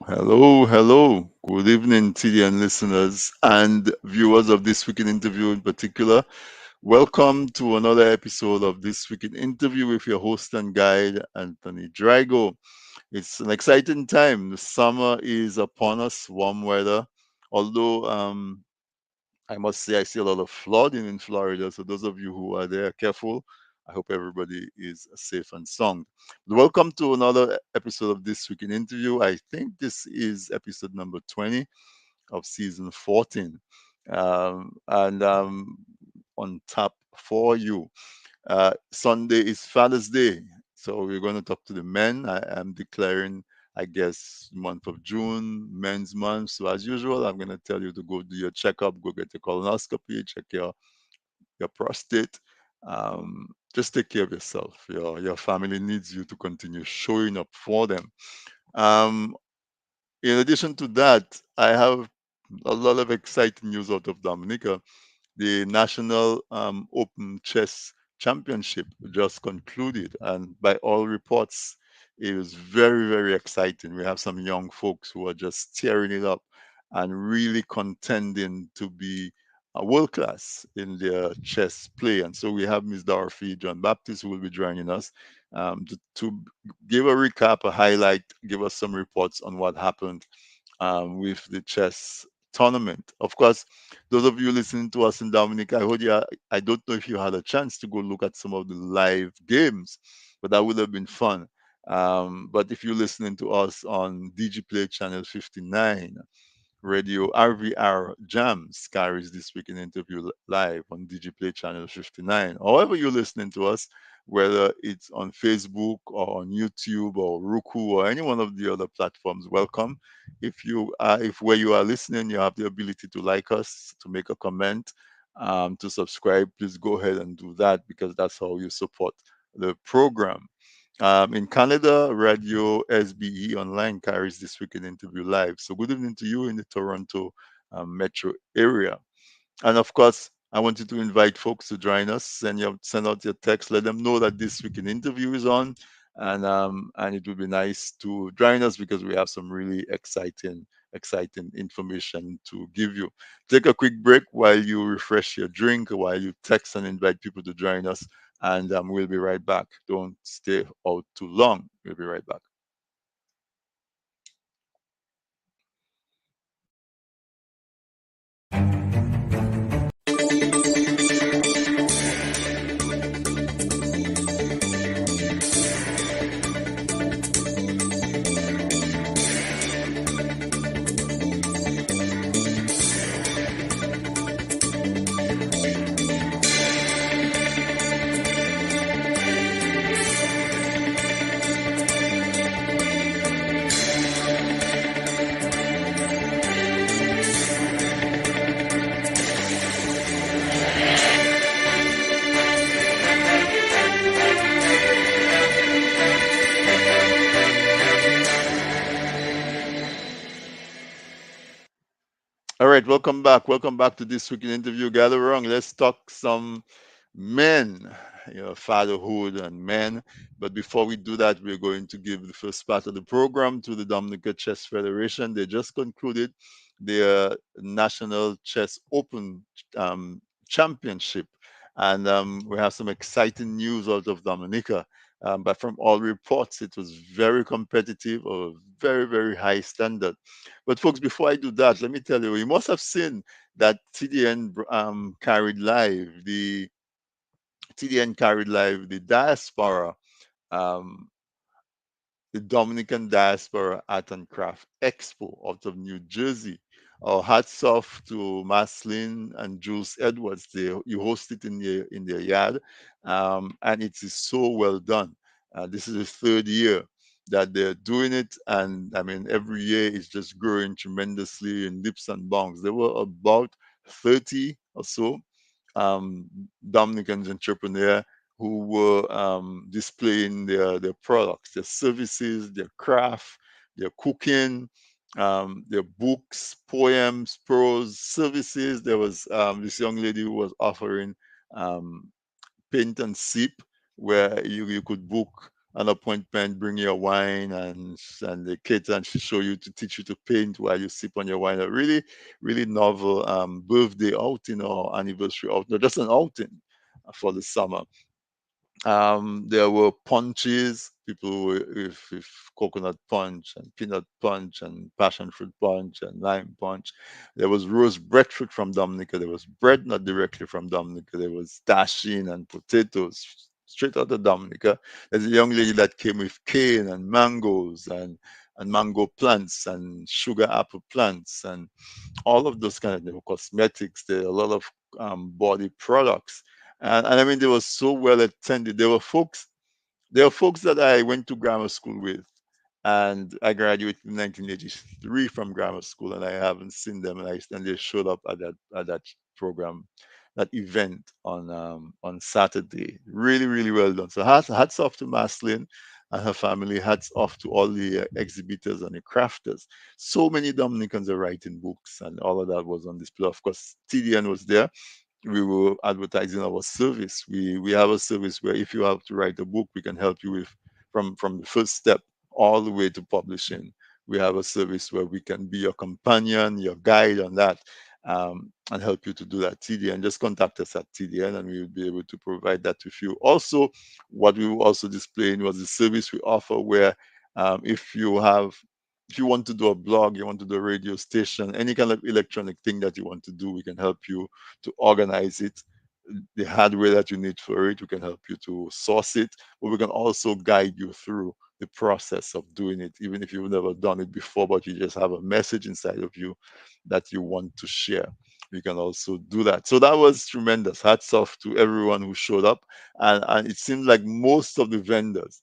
Hello, hello. Good evening, TDN listeners and viewers of This Week in Interview in particular. Welcome to another episode of This Week in Interview with your host and guide, Anthony Drago. It's an exciting time. The summer is upon us, warm weather. Although I must say I see a lot of flooding in Florida. So those of you who are there, careful. I hope everybody is safe and sound. Welcome to another episode of This Week in Interview. I think this is episode number 20 of season 14. And on tap for you. Sunday is Father's Day. So we're going to talk to the men. I am declaring, I guess, month of June, men's month. So as usual, I'm going to tell you to go do your checkup, go get your colonoscopy, check your prostate. Just take care of yourself. Your family needs you to continue showing up for them. Um, in addition to that, I have a lot of exciting news out of Dominica. The National Open Chess Championship just concluded, and by all reports, it was very, very exciting. We have some young folks who are just tearing it up and really contending to be world class in their chess play. And so we have Miss Dorothy John Baptist who will be joining us to give a recap, a highlight, give us some reports on what happened with the chess tournament. Of course, those of you listening to us in Dominica, I don't know if you had a chance to go look at some of the live games, but that would have been fun. But if you're listening to us on DG Play Channel 59, Radio RVR Jams carries this week in interview live on DigiPlay channel 59. However, you're listening to us, whether it's on Facebook or on YouTube or Roku or any one of the other platforms, welcome. If where you are listening, you have the ability to like us, to make a comment, to subscribe, please go ahead and do that because that's how you support the program. In Canada, Radio SBE Online carries this weekend interview live. So, good evening to you in the Toronto metro area. And of course, I want you to invite folks to join us. Send out your text. Let them know that this weekend interview is on, and it would be nice to join us because we have some really exciting information to give you. Take a quick break while you refresh your drink, while you text and invite people to join us, and we'll be right back. Don't stay out too long. We'll be right back. All right, welcome back. Welcome back to this week in interview. Gather around. Let's talk some men, fatherhood and men. But before we do that, we're going to give the first part of the program to the Dominica Chess Federation. They just concluded their National Chess Open Championship, and we have some exciting news out of Dominica. But from all reports, it was very competitive, or very, very high standard. But folks, before I do that, let me tell you, you must have seen that TDN carried live the diaspora, um, the Dominican Diaspora Art and Craft Expo out of New Jersey. Hats off to Maslin and Jules Edwards. You host it in their yard, and it is so well done. This is the third year that they're doing it, and I mean every year it's just growing tremendously in leaps and bounds. There were about 30 or so um, Dominican entrepreneurs who were displaying their products, their services, their craft, their cooking, their books, poems, prose, services. There was this young lady who was offering um, paint and sip, where you could book an appointment, bring your wine, and the cater, and she show you to teach you to paint while you sip on your wine. A really, really novel birthday outing or anniversary outing, not just an outing for the summer. There were punches, people with coconut punch and peanut punch and passion fruit punch and lime punch. There was roast breadfruit from Dominica. There was bread not directly from Dominica. There was dashing and potatoes straight out of Dominica. There's a young lady that came with cane and mangoes and mango plants and sugar apple plants and all of those kind of, there were cosmetics, there were a lot of body products. And I mean, they were so well attended. There were folks that I went to grammar school with, and I graduated in 1983 from grammar school, and I haven't seen them, and they showed up at that program, that event on Saturday. Really, really well done. So hats off to Maslin and her family. Hats off to all the exhibitors and the crafters. So many Dominicans are writing books, and all of that was on display. Of course, TDN was there. We were advertising our service. We have a service where if you have to write a book, we can help you with from the first step all the way to publishing. We have a service where we can be your companion, your guide on that, and help you to do that. TDN, just contact us at TDN, and we will be able to provide that with you. Also, what we were also displaying was the service we offer, where if you have if you want to do a blog, you want to do a radio station, any kind of electronic thing that you want to do, we can help you to organize it. The hardware that you need for it, we can help you to source it, but we can also guide you through the process of doing it, even if you've never done it before, but you just have a message inside of you that you want to share. We can also do that. So that was tremendous. Hats off to everyone who showed up. And it seemed like most of the vendors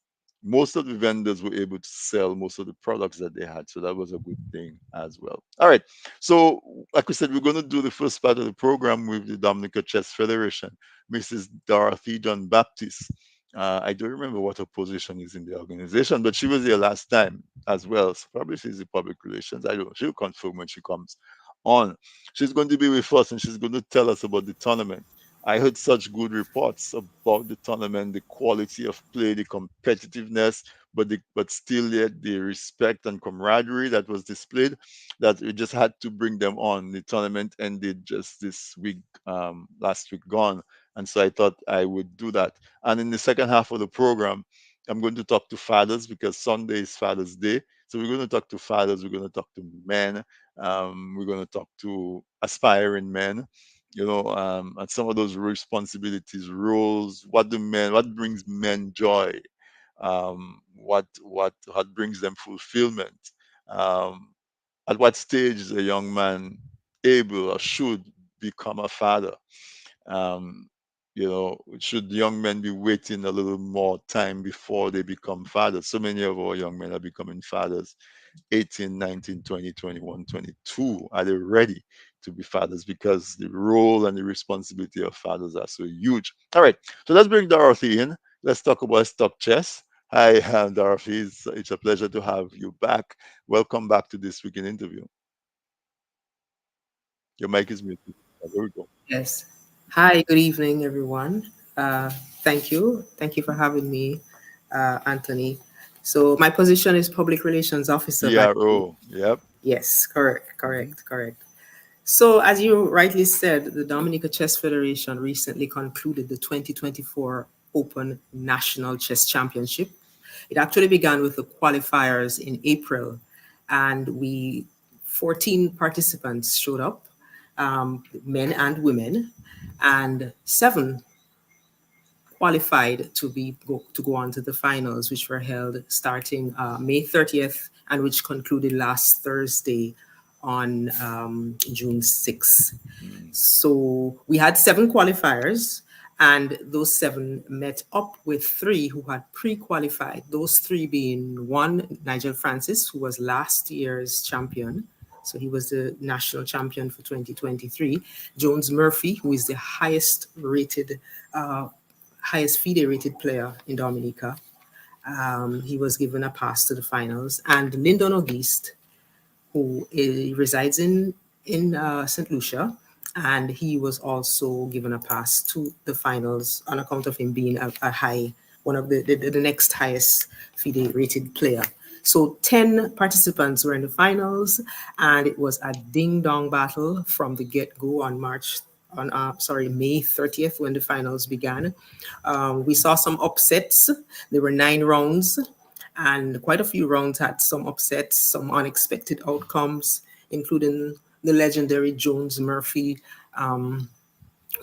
were able to sell most of the products that they had. So that was a good thing as well. All right. So, like we said, we're going to do the first part of the program with the Dominica Chess Federation, Mrs. Dorothy John Baptist. I don't remember what her position is in the organization, but she was here last time as well. So probably she's the public relations. I don't know. She'll confirm when she comes on. She's going to be with us and she's going to tell us about the tournament. I heard such good reports about the tournament, the quality of play, the competitiveness, but still yet the respect and camaraderie that was displayed, that we just had to bring them on. The tournament ended just this week, last week gone, and so I thought I would do that. And in the second half of the program, I'm going to talk to fathers because Sunday is Father's Day. So we're going to talk to fathers. We're going to talk to men. We're going to talk to aspiring men, and some of those responsibilities, roles, what brings men joy, what brings them fulfillment, um, at what stage is a young man able or should become a father. Should young men be waiting a little more time before they become fathers? So many of our young men are becoming fathers 18, 19, 20, 21, 22. Are they ready to be fathers? Because the role and the responsibility of fathers are so huge. All right, so let's bring Dorothy in. Let's talk chess. Hi, Dorothy. It's a pleasure to have you back. Welcome back to this weekend interview. Your mic is muted. There we go. Yes. Hi, good evening, everyone. Uh, Thank you. Thank you for having me, Anthony. So, my position is Public Relations Officer, by the way. PRO. Yep. Yes, correct, Mhm. correct, correct. So, as you rightly said, the Dominica Chess Federation recently concluded the 2024 Open National Chess Championship. It actually began with the qualifiers in April, and 14 participants showed up, men and women, and seven qualified to go on to the finals, which were held starting May 30th and which concluded last Thursday on June 6th. Mm. So we had seven qualifiers, and those seven met up with three who had pre qualified. Those three being one, Nigel Francis, who was last year's champion. So he was the national champion for 2023. Jones Murphy, who is the uh, highest FIDE rated player in Dominica. He was given a pass to the finals. And Lyndon Auguste, who resides in St. Lucia, and he was also given a pass to the finals on account of him being a high one of the next highest FIDE rated player. So 10 participants were in the finals, and it was a ding dong battle from the get go on May 30th when the finals began. We saw some upsets. There were 9 rounds, and quite a few rounds had some upsets, some unexpected outcomes, including the legendary Jones Murphy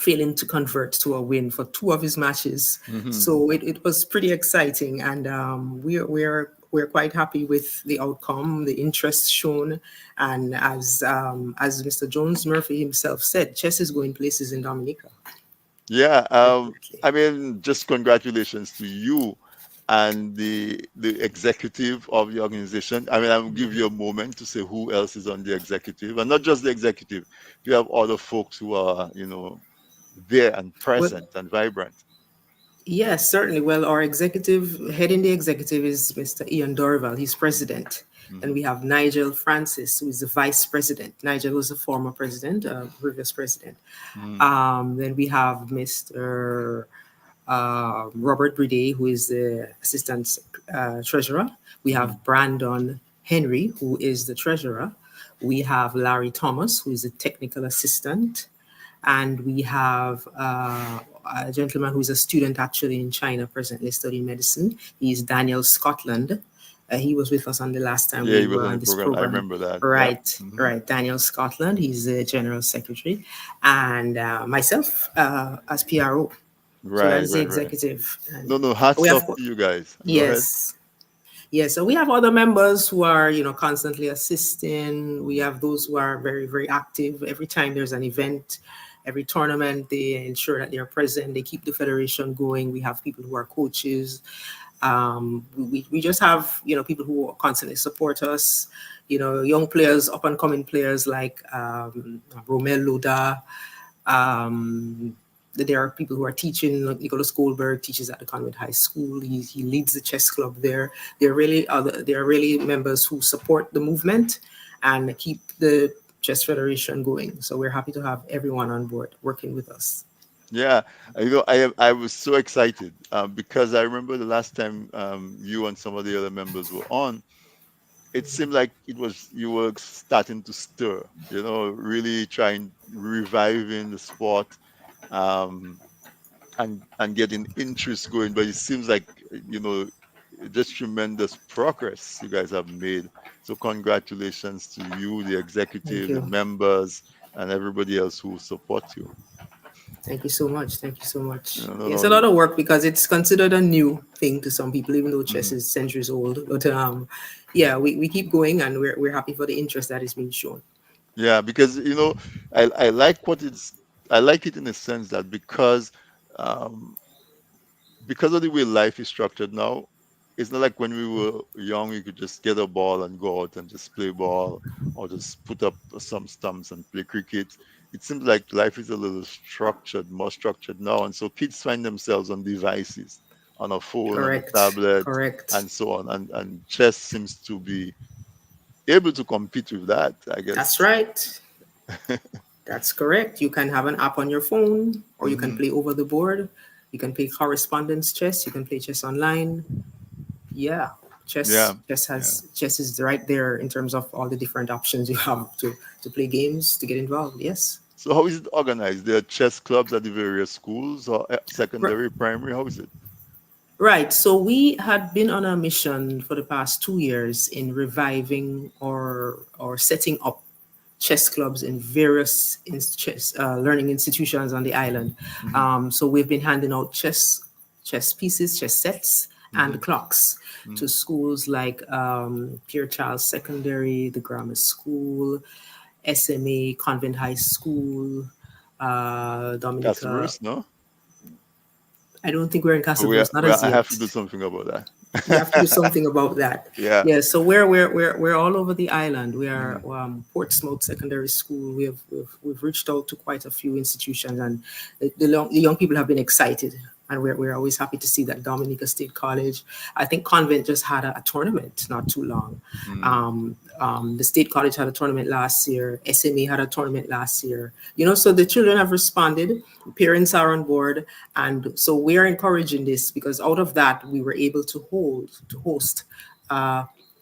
failing to convert to a win for 2 of his matches. Hmm. So it was pretty exciting, and we're quite happy with the outcome, the interest shown, and as Mr. Jones Murphy himself said, chess is going places in Dominica. Yeah, Definitely. I mean, just congratulations to you and the executive of the organization. I mean, I'll give you a moment to say who else is on the executive, and not just the executive. You have other folks who are, there and Well, present and vibrant. yes, certainly. Well, our executive head in the executive is Mr. Ian Dorval. He's president. And Hmm. we have Nigel Francis, who is the vice president. Nigel was a former president, previous president. Hmm. Then we have Mr. Robert Bride, who is the assistant treasurer. We Hmm. have Brandon Henry, who is the treasurer. We have Larry Thomas, who is the technical assistant. And we have a gentleman who's a student actually in China, presently studying medicine. He's Daniel Scotland. He was with us on the last time Yeah, he we was were on the on this program. I program. remember that. Yep. Right, Hmm. right. Daniel Scotland. He's the general secretary, and myself as PRO. So that Right, is the right, right. executive, and No, no, we hats have off to you guys. Go ahead. yes, yes. So we have other members who are constantly assisting. We have those who are very very active. Every time there's an event, every tournament, they ensure that they are present. They keep the federation going. We have people who are coaches. We just have people who constantly support us. Young players, up and coming players like Romel Luda. Um, there are people who are teaching. Like Nicholas Goldberg teaches at the Convent High School. He leads the chess club there. There are really members who support the movement and keep the chess federation going. So we're happy to have everyone on board working with us. Yeah, I was so excited because I remember the last time you and some of the other members were on. It seemed like you were starting to stir, really trying reviving the sport, um, and getting interest going. But it seems like just tremendous progress you guys have made. So congratulations to you, the Thank executive, the you. members, and everybody else who support you. Thank you so much. Thank you so much. No, no, Yeah, it's a no. lot of work because it's considered a new thing to some people, even though chess Mhm. is centuries old. But yeah, we keep going, and we're happy for the interest that is being shown. Yeah, because I like what it's I like it in the sense that um, because of the way life is structured now, it's not like when we were young, you could just get a ball and go out and just play ball or just put up some stumps and play cricket. It seems like life is a little structured, more structured now. And so kids find themselves on devices, on a phone, on a Correct. tablet, Correct. and so on. And chess seems to be able to compete with that, I That's guess. right. That's correct. You can have an app on your phone, or you can Hmm. play over the board. You can play correspondence chess. You can play chess online. Yeah, Yeah. Yeah. chess is right there in terms of all the different options you have to play games to get involved. Yes. So how is it organized? There are chess clubs at the various schools or R- secondary, primary. How is it? Right. So we had been on a mission for the past 2 years in reviving or setting up chess clubs in various chess learning institutions on the island. Hmm. So we've been handing out chess pieces, chess sets, Hmm. and clocks to Hmm. schools like Pierre Charles Secondary, the Grammar School, SMA, Convent High School, Dominica. Customers, no? I don't think we're in But Castleverse, not as I have yet. to do something about You have to do that. something about that. Yeah. Yeah, so we're all over the island. We are Hmm. Portsmouth Secondary School. We've reached out to quite a few institutions, and the young people have been excited And we're always happy to see that Dominica State College, I think Convent just had a tournament not too long. Mm. The State College had a tournament last year. SMA had a tournament last year. You know, so the children have responded. Parents are on board, and so we are encouraging this because out of that we were able to host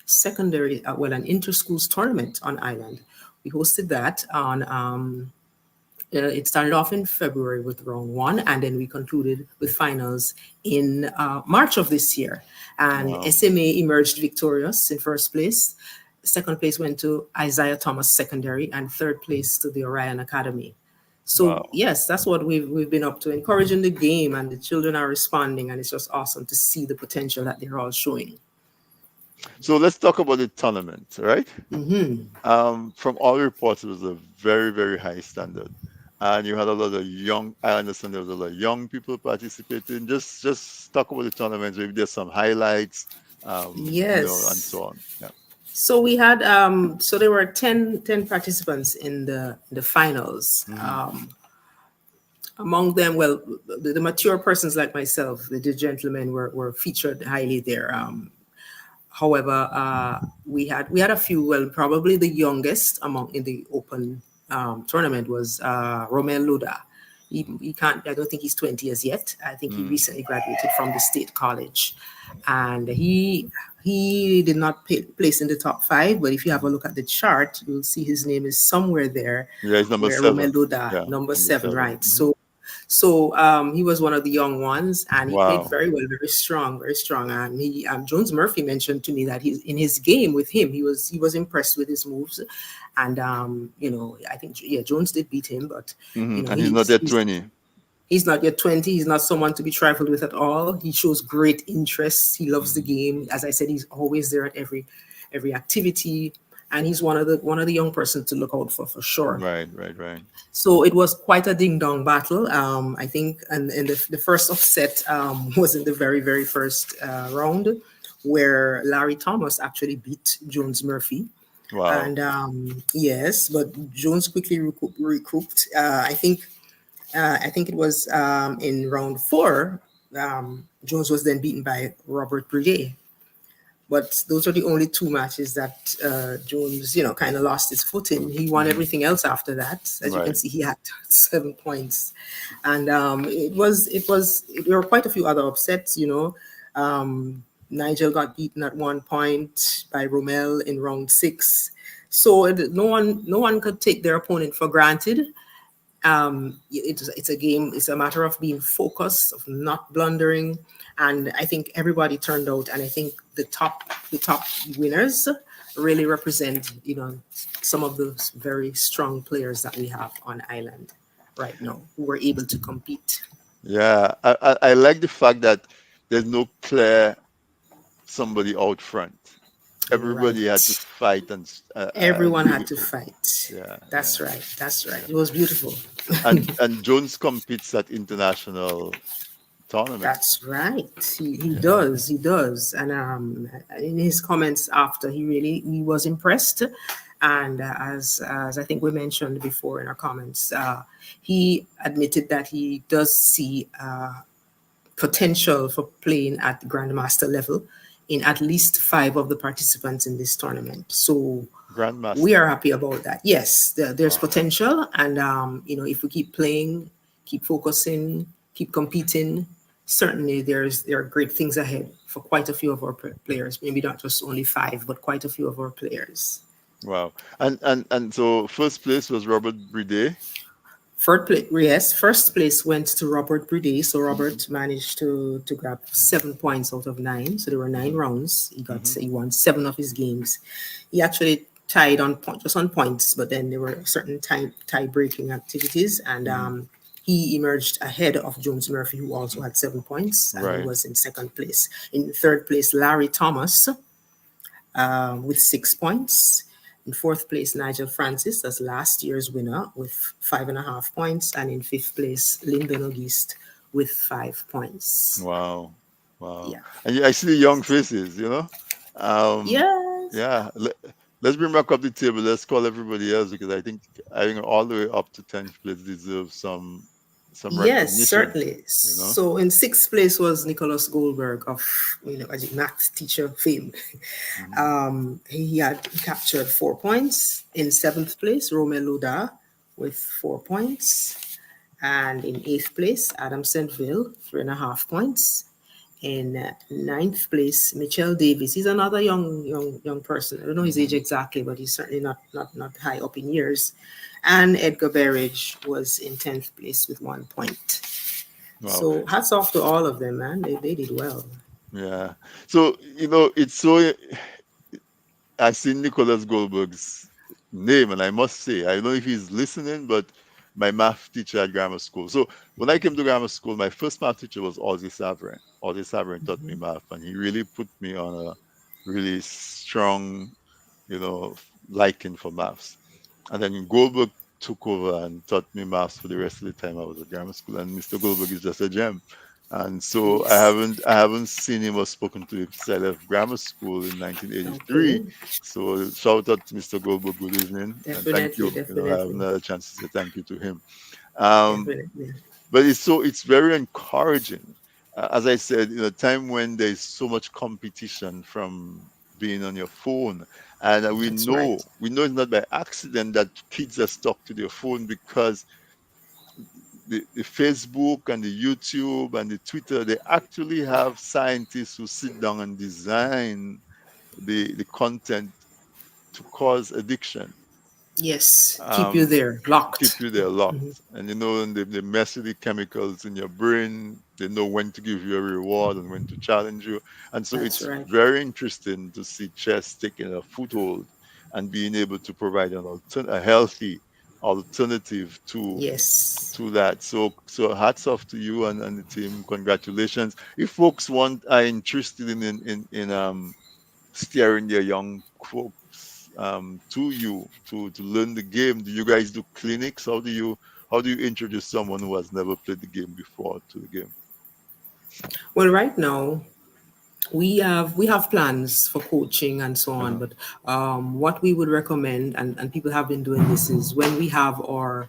secondary, well, an inter-schools tournament on island. We hosted that on it started off in February with round one, and then we concluded with finals in March of this year. And Wow. SMA emerged victorious in first place. Second place went to Isaiah Thomas Secondary, and third place to the Orion Academy. So Wow. yes, that's what we've been up to, encouraging the game, and the children are responding, and it's just awesome to see the potential that they're all showing. So let's talk about the tournament, right? Hmm. From all reports, it was a very, very high standard. And you had a lot of young, I understand there was a lot of young people participating. Just talk about the tournament. Maybe there's some highlights, and Yes. so on. Yeah. So we had so there were ten participants in the finals. Hmm. Among them, well, the mature persons like myself, the gentlemen were featured highly there. However, we had a few. Well, probably the youngest among in the open tournament was Romel Luda. He can't. I don't think he's 20 as yet. I think he Mm. recently graduated from the state college, and he did not place in the top five. But if you have a look at the chart, you'll see his name is somewhere there, Yeah, it's number where Romel 7. Luda, Yeah, number number seven, 7. right? Hmm. So he was one of the young ones, and he played Wow. very well, very strong, very strong. And he Jones Murphy mentioned to me that he's in his game with him. He was impressed with his moves, and I think yeah, Jones did beat him, but And he's not at he's 20. not yet 20. He's not someone to be trifled with at all. He shows great interest. He loves the Hmm. game. As I said, he's always there at every activity, and he's one of the young persons to look out for sure. Right, right, right. So it was quite a ding dong battle. I think, and the first upset was in the very, very first round, where Larry Thomas actually beat Jones Murphy. Wow. And yes, but Jones quickly recouped. I think it was in round four. Jones was then beaten by Robert Brigade. But those are the only two matches that Jones, kind of lost his footing. He won Hmm. everything else after that. As you can Right. see, he had 7 points, and there were quite a few other upsets. Nigel got beaten at 1 point by Romel in round six. So no one could take their opponent for granted. It's a game. It's a matter of being focused, of not blundering, and I think everybody turned out. And I think the top winners really represent some of those very strong players that we have on island right now who were able to compete. Yeah, I like the fact that there's no clear somebody out front. You're right. Everybody had to fight and Everyone had really, to fight. yeah, yeah, That's right. That's right. yeah. It was beautiful. And Jones competes at international That's tournaments. right. He Yeah. does. He does. And in his comments after, he was impressed. And as I think we mentioned before in our comments, he admitted that he does see potential for playing at grandmaster level in at least five of the participants in this tournament. So we Grandmaster. are happy about that. Yes, there's Wow. potential, and if we keep playing, keep focusing, keep competing, certainly there are great things ahead for quite a few of our players. Maybe not just only five, but quite a few of our players. Wow. And so first place was Robert Bride. First place went to Robert Brady. So Hmm. Robert managed to grab 7 points out of nine. So there were nine Hmm. rounds. Hmm. He won seven of his games. He actually tied on just on points, but then there were certain tie breaking activities, and Hmm. he emerged ahead of Jones Murphy, who also had 7 points, and he Right. was in second place. In third place, Larry Thomas with 6 points. In fourth place, Nigel Francis, as last year's winner, with 5.5 points. And in fifth place, Lyndon Auguste with 5 points. Wow. Wow. Yeah. And I see the young faces, you know? Um, Yes. yeah. Let's bring back up the table. Let's call everybody else because I think all the way up to 10th place deserves some Yes, recognition, certainly. you know. So in sixth place was Nicholas Goldberg of, as a math teacher fame. Mhm. He had captured 4 points. In seventh place, Romelu Da with 4 points. And in eighth place, Adam Sentville, 3.5 points. In ninth place, Mitchell Davis. He's another young person. I don't know his age Mhm. exactly, but he's certainly not high up in years. And Edgar Berridge was in 10th place with 1 point. Wow. So hats off to all of them, man. They did well. Yeah. So, it's so I see Nicholas Goldberg's name, and I must say, I don't know if he's listening, but my math teacher at grammar school. So when I came to grammar school, my first math teacher was Ozzy Saverin. Ozzy Saverin taught me math, and he really put me on a really strong, liking for maths. And then Goldberg took over and taught me maths for the rest of the time I was at grammar school. And Mr. Goldberg is just a gem. And so I Yes. haven't I haven't seen him or spoken to him since I left grammar school in 1983. Okay. So shout out to Mr. Goldberg, good evening, and thank Definitely, you. I have definitely, another chance to say thank you to him. Um, definitely. but it's very encouraging. As I said, in a time when there's so much competition from being on your phone, and we That's know right. we know it's not by accident that kids are stuck to their phone, because the Facebook and the YouTube and the Twitter, they actually have scientists who sit down and design the content to cause addiction. Yes. Keep you Um, there, Keep locked. you there Mhm. locked. And and they mess with the chemicals in your brain. They know when to give you a reward and when to challenge you. And so That's it's right. very interesting to see chess taking a foothold and being able to provide a healthy alternative Yes. to that. So hats off to you and the team. Congratulations. If folks are interested in steering their young folks to you to learn the game, do you guys do clinics? How do you introduce someone who has never played the game before to the game? Well, right now we have plans for coaching and so on, Uh-huh. but what we would recommend, and people have been doing this, is when we have our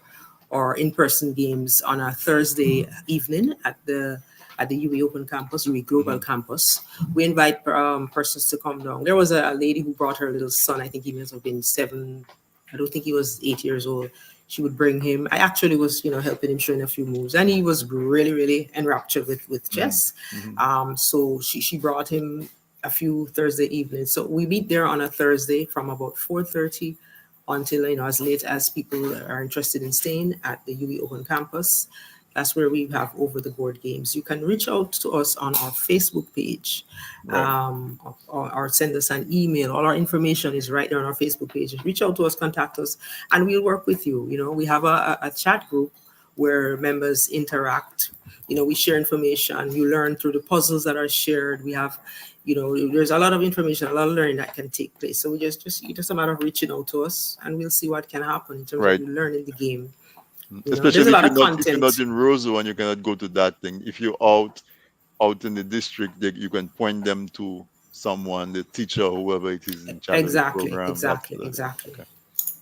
in-person games on a Thursday evening at the UWE Open Campus, UWE Global Hmm. Campus. We invite persons to come down. There was a lady who brought her little son. I think he must have been 7. I don't think he was 8 years old. She would bring him. I actually was, helping him showing a few moves, and he was really, really enraptured with Hmm. chess. Hmm. So she brought him a few Thursday evenings. So we meet there on a Thursday from about 4:30 until as late as people are interested in staying at the UWE Open Campus. That's where we have over the board games. You can reach out to us on our Facebook page, Right. or send us an email. All our information is right there on our Facebook page. Reach out to us, contact us, and we'll work with you. We have a chat group where members interact. We share information. You learn through the puzzles that are shared. We have, there's a lot of information, a lot of learning that can take place. So it's just a matter of reaching out to us, and we'll see what can happen in terms of Right. you learning the game. There's a Especially lot of if you're not content. in Roseau and you cannot go to that thing. If you're out in the district, you can point them to someone, the teacher, or whoever it is in charge of the Exactly, program. exactly, Absolutely. exactly, Okay.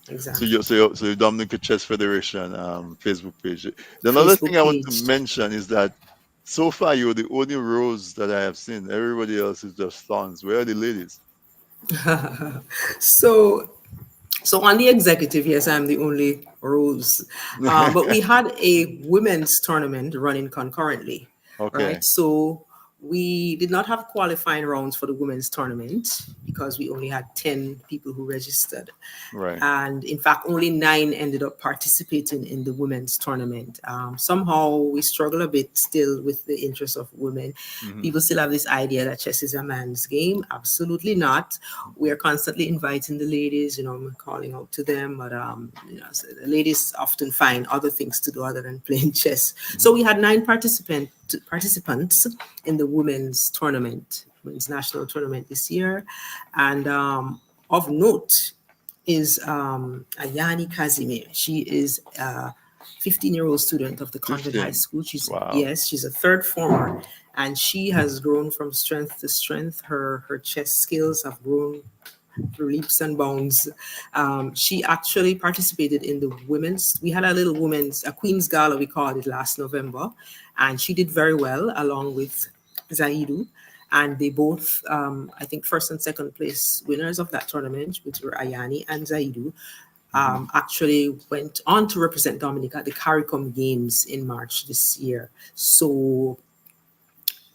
So exactly. your Dominican Chess Federation Facebook page. The another thing Facebook I want to page. mention is that so far you're the only rose that I have seen. Everybody else is just thorns. Where are the ladies? so So on the executive, yes, I'm the only rose. But we had a women's tournament running concurrently, right? Okay. So we did not have qualifying rounds for the women's tournament because we only had 10 people who registered. Right. And in fact, only 9 ended up participating in the women's tournament. Somehow we struggle a bit still with the interest of women. Hmm. People still have this idea that chess is a man's game. Absolutely not. We are constantly inviting the ladies, I'm calling out to them, but so the ladies often find other things to do other than playing chess. So we had 9 participants in the women's tournament, women's national tournament this year, and of note is Ayani Kazime. She is a 15-year-old student of the Convent High 15. School. She's Wow. Yes, she's a third former, and she has grown from strength to strength. Her chess skills have grown through leaps and bounds. She actually participated in the women's. We had a little women's, a Queen's Gala, we called it last November, and she did very well along with Zaidu. And they both, I think, first and second place winners of that tournament, which were Ayani and Zaidu, Hmm. actually went on to represent Dominica at the CARICOM Games in March this year. So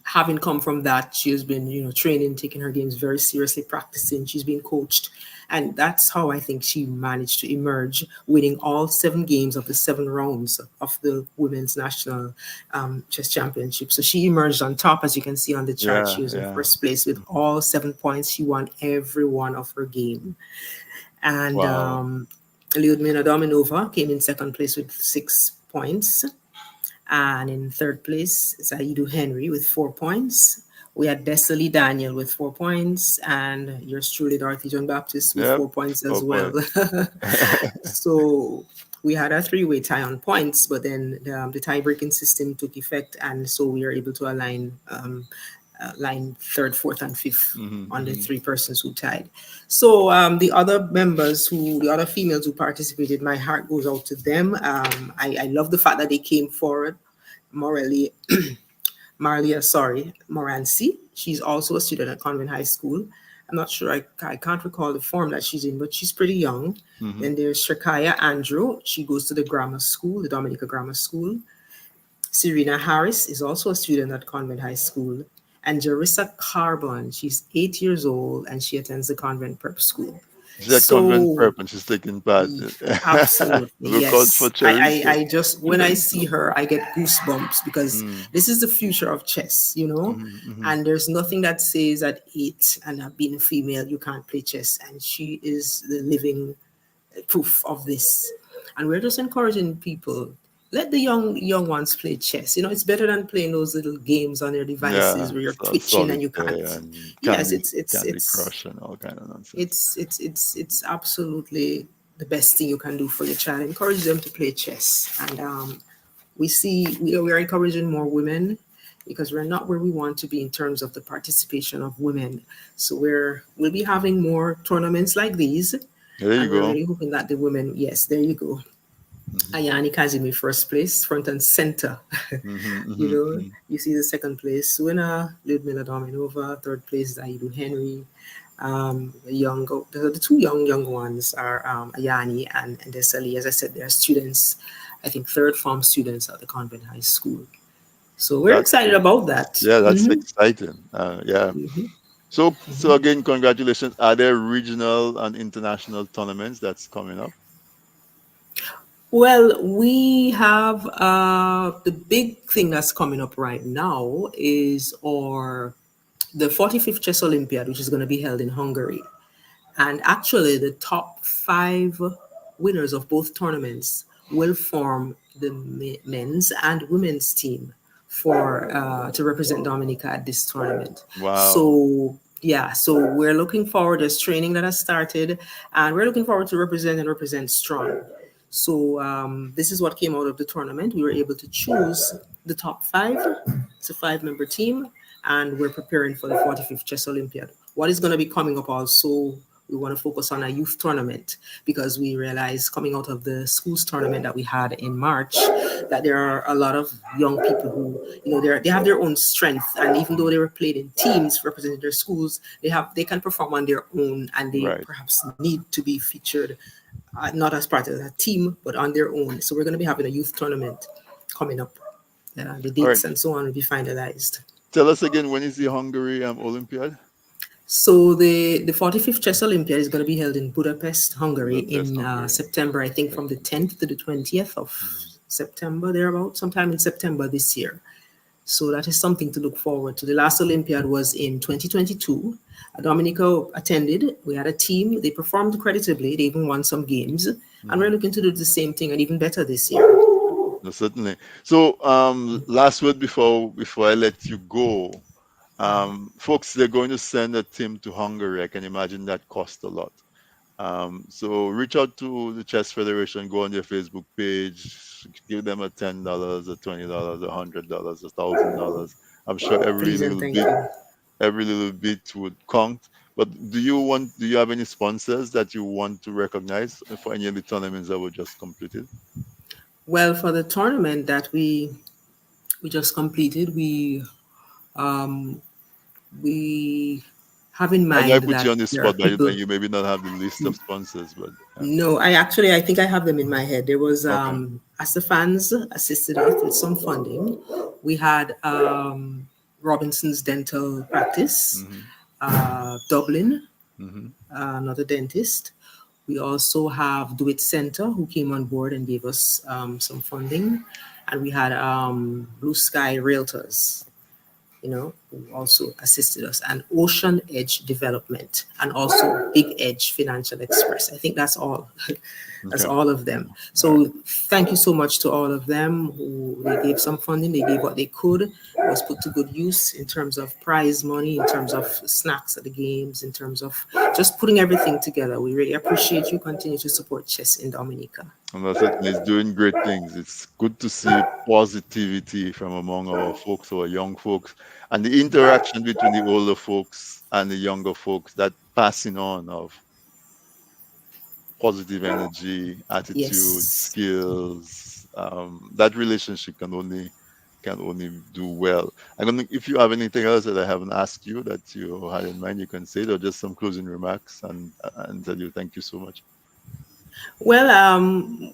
having come from that, she has been, training, taking her games very seriously, practicing. She's been coached. And that's how I think she managed to emerge, winning all 7 games of the 7 rounds of the Women's National Chess Championship. So she emerged on top, as you can see on the chart. Yeah, She was in yeah. first place with all 7 points. She won every one of her game. And Wow. Lyudmila Dominova came in second place with 6 points. And in third place, Zaidu Henry with 4 points. We had Destiny Daniel with 4 points, and yours truly, Dorothy John Baptist, with Yep. 4 points as Oh well. boy. So we had a three-way tie on points, but then the tie-breaking system took effect, and so we were able to align line third, fourth, and fifth Hmm. on the Hmm. 3 persons who tied. So the other members the other females who participated, my heart goes out to them. I love the fact that they came forward. Morelli, Moranci. She's also a student at Convent High School. I'm not sure, I can't recall the form that she's in, but she's pretty young. Hmm. Then there's Shakaya Andrew. She goes to the grammar school, the Dominica Grammar School. Serena Harris is also a student at Convent High School. And Jerissa Carbon, she's 8 years old and she attends the Convent Prep School. She's at Convent So Prep and she's taking part. absolutely, Look out for yes. I Charissa. just, when I see her, I get goosebumps because Mm, this is the future of chess, mhm, mhm. and there's nothing that says at 8 and being a female you can't play chess, and she is the living proof of this. And we're just encouraging people, let the young ones play chess. It's better than playing those little games on their devices Yeah, where you're so twitching and you solitaire can't. and Yes, Candy Crush and all kind of nonsense. it's absolutely the best thing you can do for your child. Encourage them to play chess, and we are encouraging more women because we're not where we want to be in terms of the participation of women. So we'll be having more tournaments like these, There you and we're go. really hoping that the women, yes, there you go. Hmm. Ayani Kazimi first place, front and center. Hmm. Hmm. Hmm. You see the second place winner, Lyudmila Dominova. Third place, Zaidu Henry. The two young ones are Ayani and Desali. As I said, they're students, I think third form students at the Convent High School. So we're That's excited about that. yeah, that's exciting. Yeah. So again, congratulations. Are there regional and international tournaments that's coming up? Well, we have the big thing that's coming up right now is the 45th Chess Olympiad, which is going to be held in Hungary. And actually, the top 5 winners of both tournaments will form the men's and women's team for to represent Dominica at this tournament. Wow. So yeah, so we're looking forward. There's training that has started, and we're looking forward to represent strong. So this is what came out of the tournament. We were able to choose the top 5. It's a 5-member team, and we're preparing for the 45th Chess Olympiad. What is going to be coming up also, we want to focus on a youth tournament because we realized coming out of the schools tournament that we had in March that there are a lot of young people who, they have their own strength, and even though they were played in teams representing their schools, they can perform on their own, and they Right. perhaps need to be featured, not as part of a team but on their own. So we're going to be having a youth tournament coming up. The All right. dates and so on will be finalized. Tell us again, when is the Hungary Olympiad? So the 45th Chess Olympiad is going to be held in Budapest, Hungary, Budapest, in Hungary. September. I think Okay. from the 10th to the 20th of Mhm. September, thereabout, sometime in September this year. So that is something to look forward to. The last Olympiad was in 2022. Dominica attended. We had a team. They performed creditably. They even won some games. And we're Mhm. looking to do the same thing and even better this year. No, certainly. So, last word before I let you go. Folks, they're going to send a team to Hungary. I can imagine that cost a lot. So reach out to the Chess Federation, go on their Facebook page, give them a $10, a $20, $100, $1,000. I'm sure Please and thank you. every little bit would count. But do you have any sponsors that you want to recognize for any of the tournaments that were just completed? Well, for the tournament that we just completed, we have in I know I mind put that you on the there are spot, but people. you maybe not have the list of sponsors, but No, I think I have them in my head. There was okay. as the fans assisted us with some funding. We had Robinson's Dental Practice, Hmm. Dublin, Hmm. another dentist. We also have Do It Center, who came on board and gave us some funding, and we had Blue Sky Realtors, who also assisted us, and Ocean Edge Development, and also Big Edge Financial Express. I think that's all. That's Okay. all of them. All right. So thank you so much to all of them who they gave some funding, they gave what they could. It was put to good use in terms of prize money, in terms of snacks at the games, in terms of just putting everything together. We really appreciate you. Continue to support chess in Dominica. And that's it. It's doing great things. It's good to see positivity from among our folks, our young folks, and the interaction between the older folks and the younger folks, that passing on of positive energy, attitude, Yes. skills. That relationship can only do well. I don't know if you have anything else that I haven't asked you that you had in mind. You can say it, or just some closing remarks, and tell you thank you so much. Well,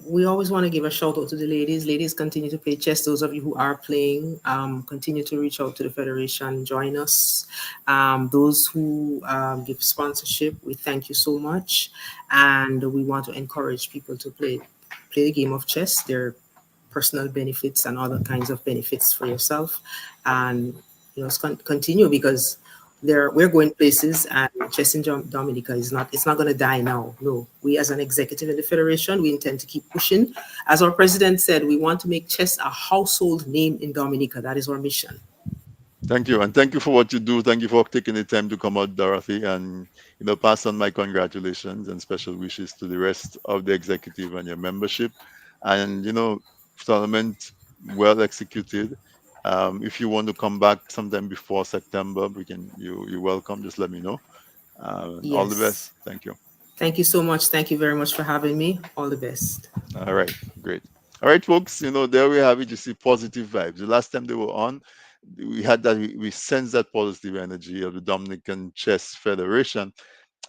we always want to give a shout out to the ladies. Ladies, continue to play chess. Those of you who are playing, continue to reach out to the federation, join us. Those who give sponsorship, we thank you so much, and we want to encourage people to play the game of chess. There are personal benefits and other kinds of benefits for yourself, and continue because we're going places, and chess in Dominica is not, it's not going to die now. No, we as an executive in the federation, we intend to keep pushing. As our president said, we want to make chess a household name in Dominica. That is our mission. Thank you, and thank you for what you do. Thank you for taking the time to come out, Dorothy, and pass on my congratulations and special wishes to the rest of the executive and your membership. And tournament well executed. If you want to come back sometime before September, you're welcome. Just let me know. And all the Yes. best. Thank you. Thank you so much. Thank you very much for having me. All the best. All right, great. All right, folks, there we have it. You see positive vibes. The last time they were on, we had that, we sensed that positive energy of the Dominican Chess Federation,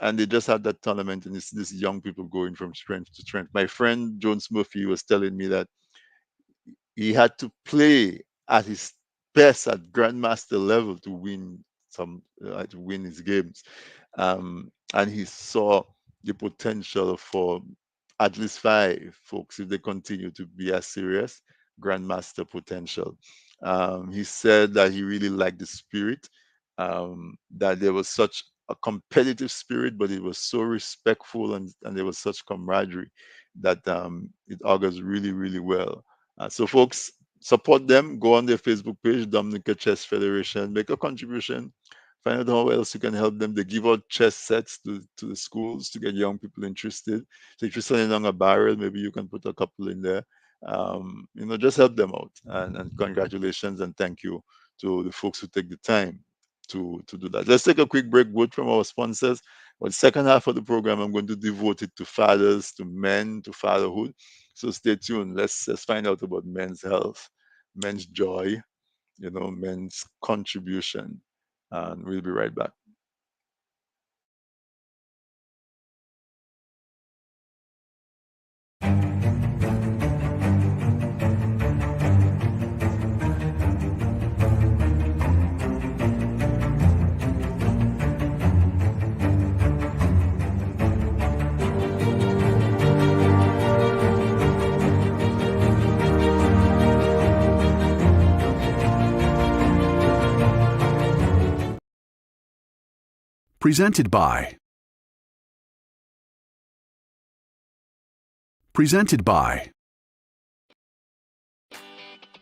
and they just had that tournament, and it's these young people going from strength to strength. My friend Jones Murphy was telling me that he had to play at his best at grandmaster level to win to win his games, and he saw the potential for at least five folks if they continue to be as serious grandmaster potential. He said that he really liked the spirit, that there was such a competitive spirit, but it was so respectful, and there was such camaraderie that it augurs really, really well. So, folks, support them. Go on their Facebook page, Dominica Chess Federation. Make a contribution. Find out how else you can help them. They give out chess sets to the schools to get young people interested. So if you're selling on a barrel, maybe you can put a couple in there. Just help them out. And congratulations and thank you to the folks who take the time to do that. Let's take a quick break, word from our sponsors. Well, the second half of the program, I'm going to devote it to fathers, to men, to fatherhood. So stay tuned. Let's find out about men's health, men's joy, men's contribution. And we'll be right back. Presented by. Presented by.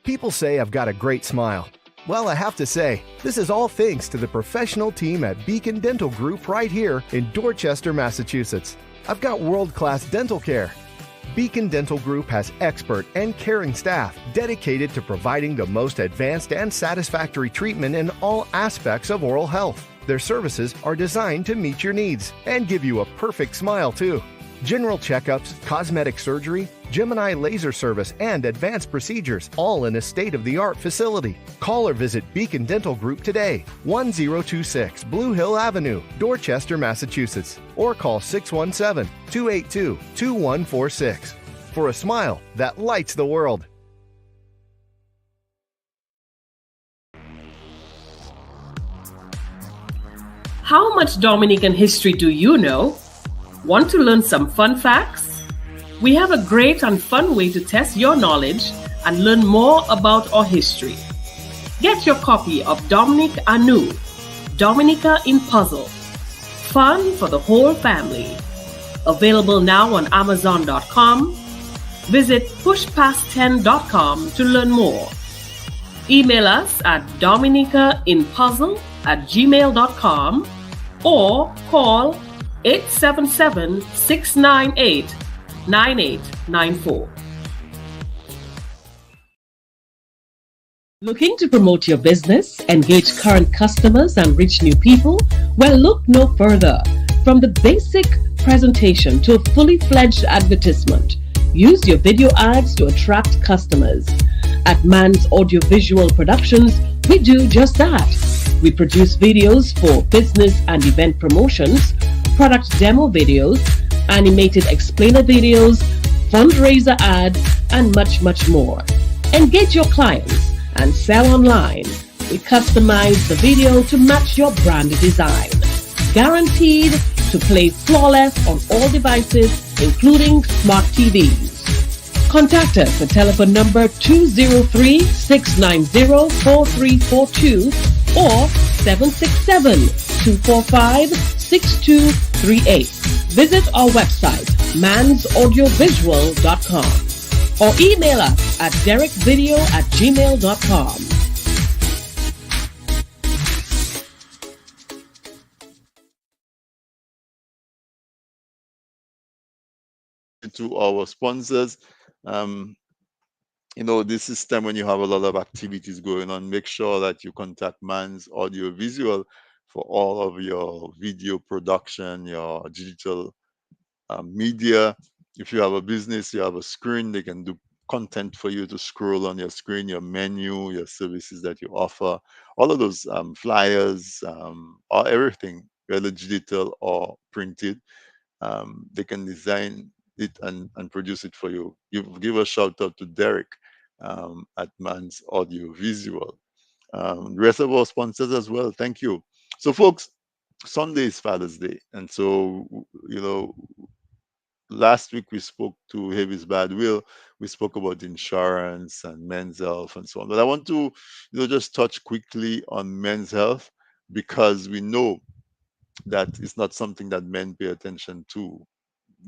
People say I've got a great smile. Well, I have to say, this is all thanks to the professional team at Beacon Dental Group right here in Dorchester, Massachusetts. I've got world-class dental care. Beacon Dental Group has expert and caring staff dedicated to providing the most advanced and satisfactory treatment in all aspects of oral health. Their services are designed to meet your needs and give you a perfect smile, too. General checkups, cosmetic surgery, Gemini laser service, and advanced procedures, all in a state-of-the-art facility. Call or visit Beacon Dental Group today, 1026 Blue Hill Avenue, Dorchester, Massachusetts, or call 617-282-2146 for a smile that lights the world. How much Dominican history do you know? Want to learn some fun facts? We have a great and fun way to test your knowledge and learn more about our history. Get your copy of Dominic Anu, Dominica in Puzzle. Fun for the whole family. Available now on Amazon.com. Visit pushpast10.com to learn more. Email us at dominicainpuzzle@gmail.com or call 877-698-9894. Looking to promote your business, engage current customers, and reach new people? Well, look no further. From the basic presentation to a fully fledged advertisement, use your video ads to attract customers. At Man's Audiovisual Productions, we do just that. We produce videos for business and event promotions, product demo videos, animated explainer videos, fundraiser ads, and much, much more. Engage your clients and sell online. We customize the video to match your brand design. Guaranteed to play flawless on all devices, including smart TVs. Contact us at telephone number 203-690-4342 or 767-245-6238. Visit our website, mansaudiovisual.com, or email us at derekvideo@gmail.com. To our sponsors. Um, this is time when you have a lot of activities going on. Make sure that you contact Man's Audiovisual for all of your video production, your digital media. If you have a business, you have a screen, they can do content for you to scroll on your screen, your menu, your services that you offer, all of those flyers, or everything, whether digital or printed. They can design it and produce it for you. Give a shout out to Derek at Man's Audio Visual. The rest of our sponsors as well. Thank you. So, folks, Sunday is Father's Day, and so last week we spoke to Heavy's Bad Will. We spoke about insurance and men's health and so on. But I want to, just touch quickly on men's health because we know that it's not something that men pay attention to.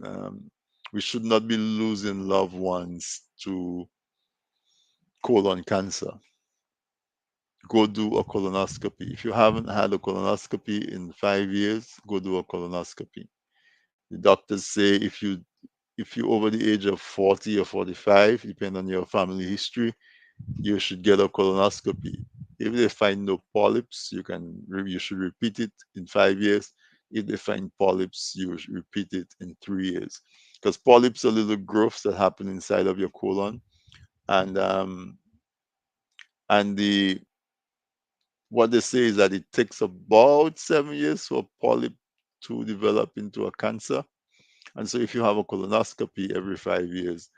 Um, we should not be losing loved ones to colon cancer. Go do a colonoscopy. If you haven't had a colonoscopy in 5 years, go do a colonoscopy. The doctors say if you're over the age of 40 or 45, depending on your family history, you should get a colonoscopy. If they find no polyps, you should repeat it in 5 years. If they find polyps, you should repeat it in 3 years. Because polyps are little growths that happen inside of your colon, and the what they say is that it takes about 7 years for a polyp to develop into a cancer. And so if you have a colonoscopy every 5 years,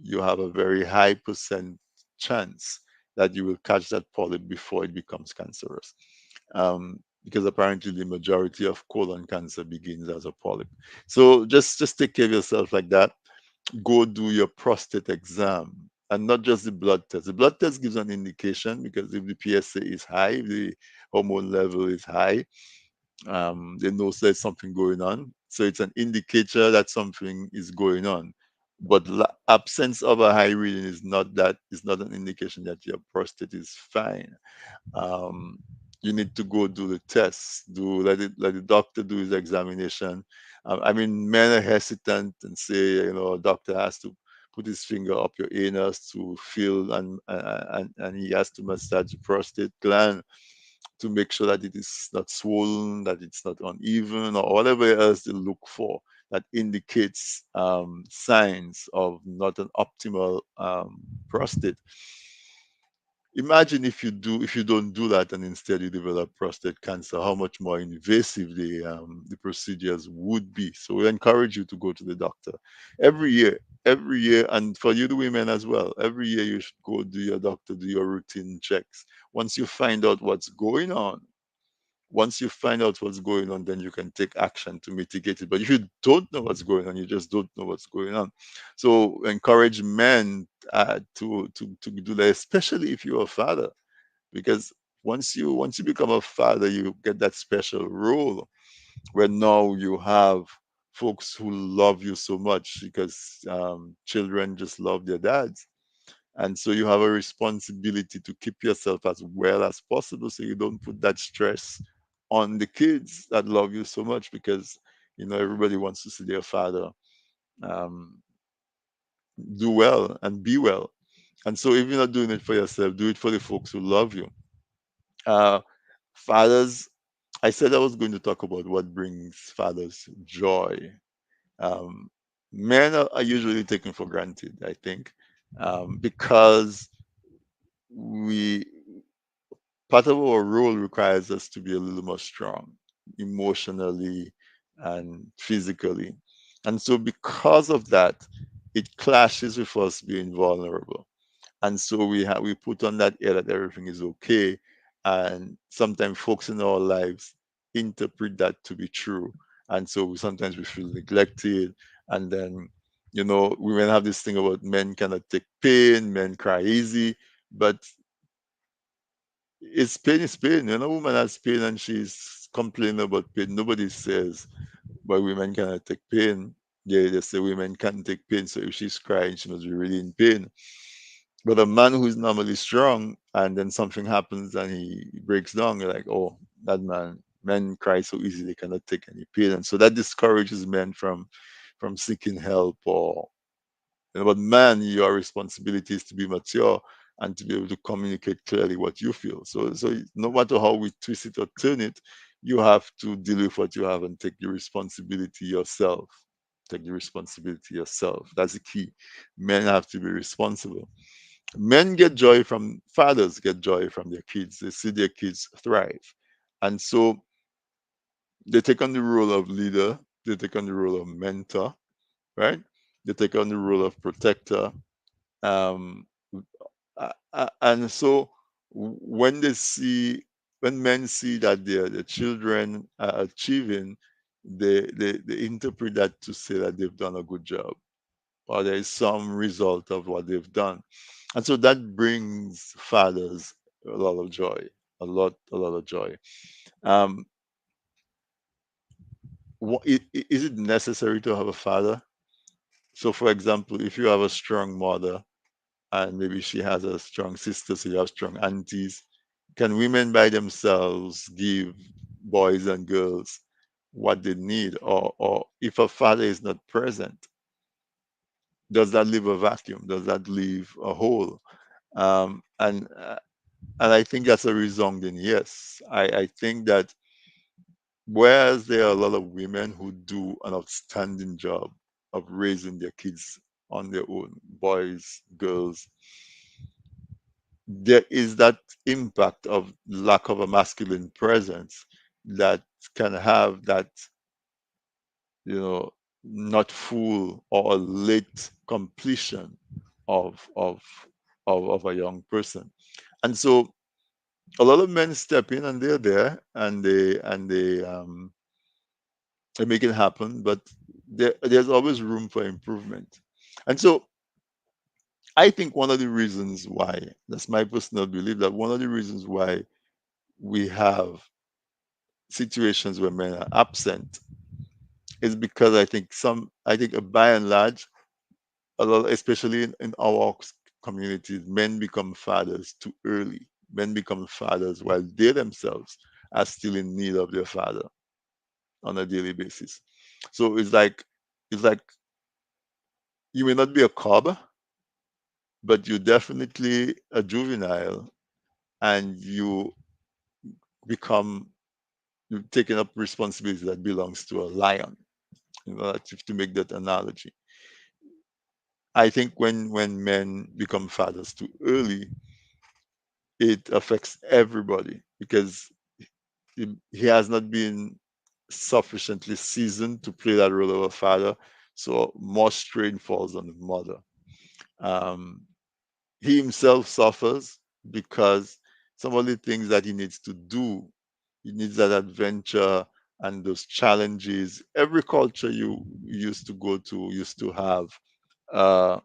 you have a very high percent chance that you will catch that polyp before it becomes cancerous. Because apparently the majority of colon cancer begins as a polyp. So just take care of yourself like that. Go do your prostate exam and not just the blood test. The blood test gives an indication because if the PSA is high, if the hormone level is high, they know there's something going on. So it's an indicator that something is going on. But absence of a high reading is not an indication that your prostate is fine. Um, you need to go do the tests. Let the doctor do his examination. I mean, men are hesitant and say, a doctor has to put his finger up your anus to feel and he has to massage the prostate gland to make sure that it is not swollen, that it's not uneven, or whatever else they look for that indicates signs of not an optimal prostate. Imagine if you don't do that and instead you develop prostate cancer, how much more invasive the procedures would be. So we encourage you to go to the doctor every year, and for you the women as well. Every year you should go do your doctor, do your routine checks. Once you find out what's going on, then you can take action to mitigate it. But if you don't know what's going on, you just don't know what's going on. So encourage men to do that, especially if you're a father, because once you become a father, you get that special role where now you have folks who love you so much because children just love their dads. And so you have a responsibility to keep yourself as well as possible so you don't put that stress on the kids that love you so much, because everybody wants to see their father um, do well and be well. And so if you're not doing it for yourself, do it for the folks who love you. Uh, Fathers, I said I was going to talk about what brings fathers joy. Um, Men are usually taken for granted, I think, because we part of our role requires us to be a little more strong emotionally and physically. And so because of that, it clashes with us being vulnerable. And so we put on that air that everything is okay. And sometimes folks in our lives interpret that to be true. And so sometimes we feel neglected. And then, women have this thing about men cannot take pain, men cry easy. But it's pain is pain. A woman has pain and she's complaining about pain. Nobody says, but women cannot take pain. They say women can't take pain. So if she's crying, she must be really in pain. But a man who's normally strong and then something happens and he breaks down, you're like, oh, that man, men cry so easy they cannot take any pain. And so that discourages men from seeking help. Or but man, your responsibility is to be mature and to be able to communicate clearly what you feel. So no matter how we twist it or turn it, you have to deal with what you have and take the responsibility yourself. Take the responsibility yourself. That's the key. Men have to be responsible. Men get joy from fathers, get joy from their kids. They see their kids thrive. And so they take on the role of leader, they take on the role of mentor, right? They take on the role of protector. Um, and so when when men see that their children are achieving, they interpret that to say that they've done a good job, or there is some result of what they've done. And so that brings fathers a lot of joy, a lot of joy. Um, is it necessary to have a father? So, for example, if you have a strong mother and maybe she has a strong sister, so you have strong aunties, can women by themselves give boys and girls what they need? Or if a father is not present, does that leave a vacuum? Does that leave a hole? Um, and uh, and I think that's a resounding yes. I think that whereas there are a lot of women who do an outstanding job of raising their kids on their own, boys, girls, there is that impact of lack of a masculine presence that can have that, you know, not full or late completion of of of a young person. And so a lot of men step in and they're there and they make it happen, but there's always room for improvement. And so I think one of the reasons why, that's my personal belief, that one of the reasons why we have situations where men are absent is because I think by and large, a lot, especially in our communities, men become fathers too early. Men become fathers while they themselves are still in need of their father on a daily basis. So it's like you may not be a cob, but you're definitely a juvenile, and become taking up responsibility that belongs to a lion. To make that analogy, I think when men become fathers too early, it affects everybody because he has not been sufficiently seasoned to play that role of a father. So more strain falls on the mother. Um, he himself suffers because some of the things that he needs to do, he needs that adventure and those challenges. Every culture you used to go to used to have uh,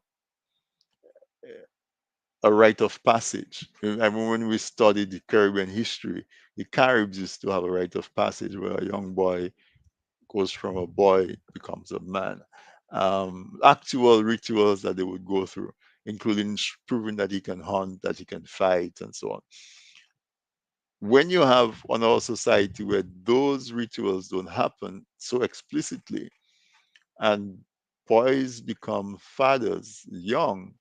a rite of passage. I mean, when we studied the Caribbean history, the Caribs used to have a rite of passage where a young boy goes from a boy becomes a man. Actual rituals that they would go through, including proving that he can hunt, that he can fight, and so on. When you have on our society where those rituals don't happen so explicitly, and boys become fathers young,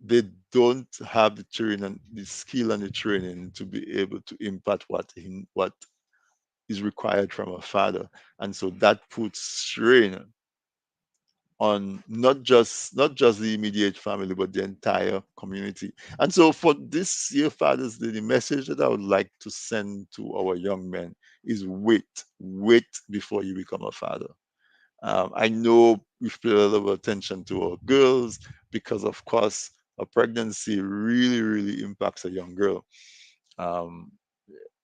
they don't have the training and the skill and the training to be able to impart what is required from a father, and so that puts strain on not just the immediate family but the entire community. And so for this year Father's Day, the message that I would like to send to our young men is wait before you become a father. I know we've paid a lot of attention to our girls because, of course, a pregnancy really impacts a young girl. Um,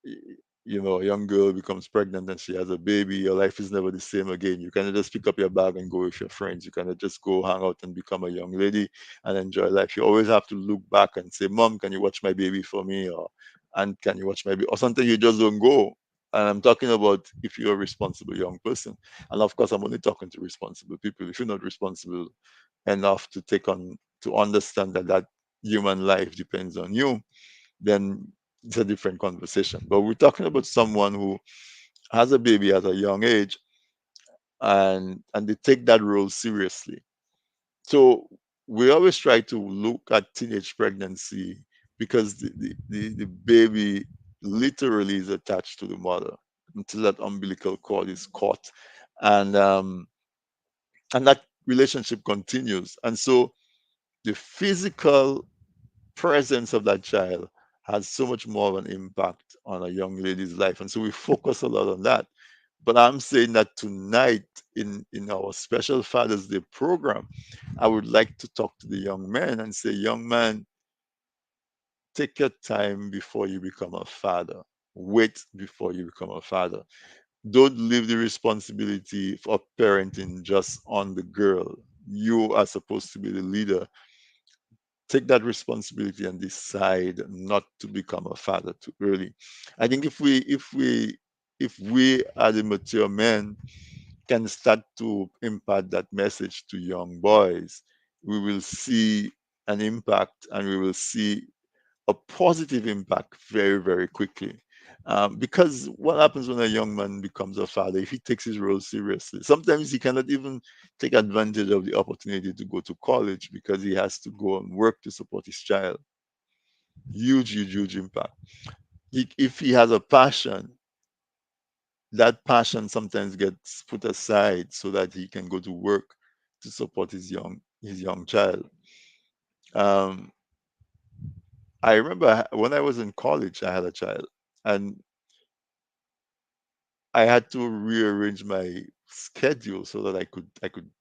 a young girl becomes pregnant and she has a baby, your life is never the same again. You cannot just pick up your bag and go with your friends. You cannot just go hang out and become a young lady and enjoy life. You always have to look back and say, Mom, can you watch my baby for me? Or Aunt, can you watch my baby? Or something you just don't go. And I'm talking about if you're a responsible young person. And of course, I'm only talking to responsible people. If you're not responsible enough to to understand that human life depends on you, then it's a different conversation. But we're talking about someone who has a baby at a young age and they take that role seriously. So we always try to look at teenage pregnancy because the baby literally is attached to the mother until that umbilical cord is caught. And and that relationship continues. And so the physical presence of that child has so much more of an impact on a young lady's life. And so we focus a lot on that. But I'm saying that tonight in our special Father's Day program, I would like to talk to the young men and say, young man, take your time before you become a father. Wait before you become a father. Don't leave the responsibility for parenting just on the girl. You are supposed to be the leader. Take that responsibility and decide not to become a father too early. I think if we as a mature men can start to impart that message to young boys, we will see an impact and we will see a positive impact very quickly. Because what happens when a young man becomes a father, if he takes his role seriously, sometimes he cannot even take advantage of the opportunity to go to college because he has to go and work to support his child. Huge impact. If he has a passion, that passion sometimes gets put aside so that he can go to work to support his young child. Um, I remember when I was in college, I had a child, and I had to rearrange my schedule so that I could